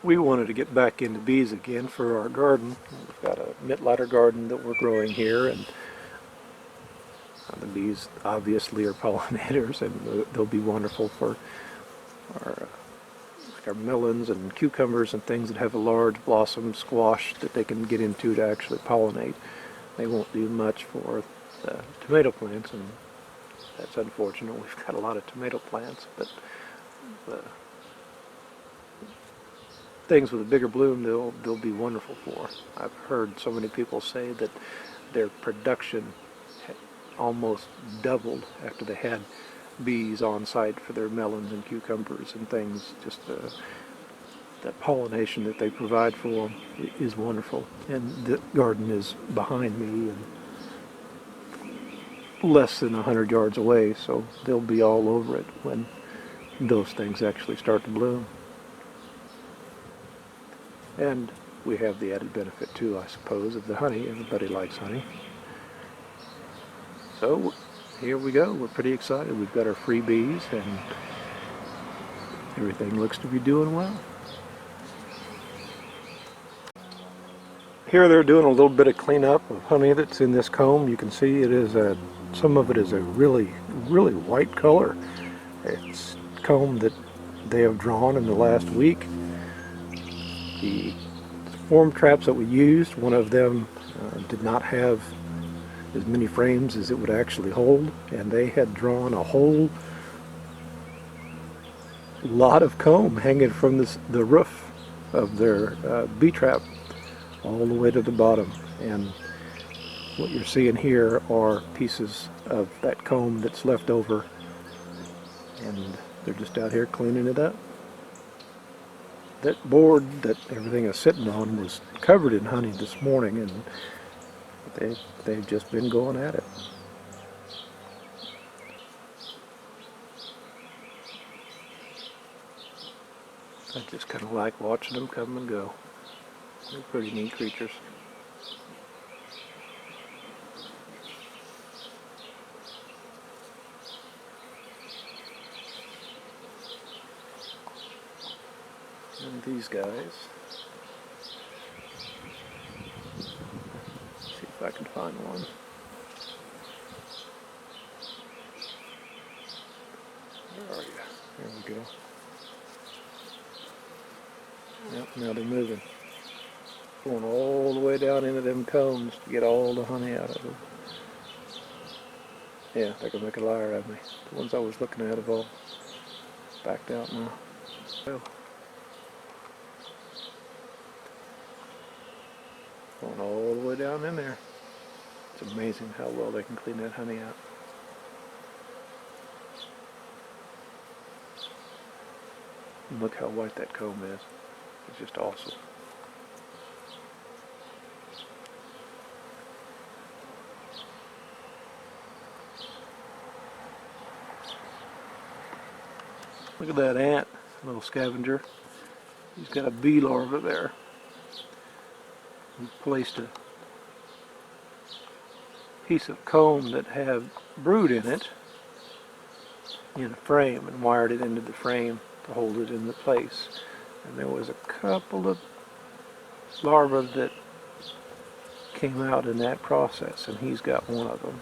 We wanted to get back into bees again for our garden. We've got a Mittleider garden that we're growing here, and the bees obviously are pollinators, and they'll be wonderful for our, our melons and cucumbers and things that have a large blossom squash that they can get into to actually pollinate. They won't do much for the tomato plants, and that's unfortunate. We've got a lot of tomato plants, but the things with a bigger bloom they'll be wonderful for. I've heard so many people say that their production almost doubled after they had bees on site for their melons and cucumbers and things. Just that pollination that they provide for them is wonderful. And the garden is behind me and less than 100 yards away, so they'll be all over it when those things actually start to bloom. And we have the added benefit too, I suppose, of the honey. Everybody likes honey. So here we go. We're pretty excited. We've got our free bees and everything looks to be doing well. Here they're doing a little bit of cleanup of honey that's in this comb. You can see it is some of it is a really white color. It's comb that they have drawn in the last week. The swarm traps that we used, one of them did not have as many frames as it would actually hold, and they had drawn a whole lot of comb hanging from the roof of their bee trap all the way to the bottom. And what you're seeing here are pieces of that comb that's left over, and they're just out here cleaning it up. That board that everything is sitting on was covered in honey this morning, and they've just been going at it. I just kind of like watching them come and go. They're pretty neat creatures. And these guys, see if I can find one. Where are you? There we go. Yep, now they're moving. Going all the way down into them combs to get all the honey out of them. Yeah, they're gonna make a liar of me. The ones I was looking at have all backed out now. Well, going all the way down in there. It's amazing how well they can clean that honey out. And look how white that comb is. It's just awesome. Look at that ant, little scavenger. He's got a bee larva there. We placed a piece of comb that had brood in it in a frame and wired it into the frame to hold it in the place. And there was a couple of larvae that came out in that process, and he's got one of them.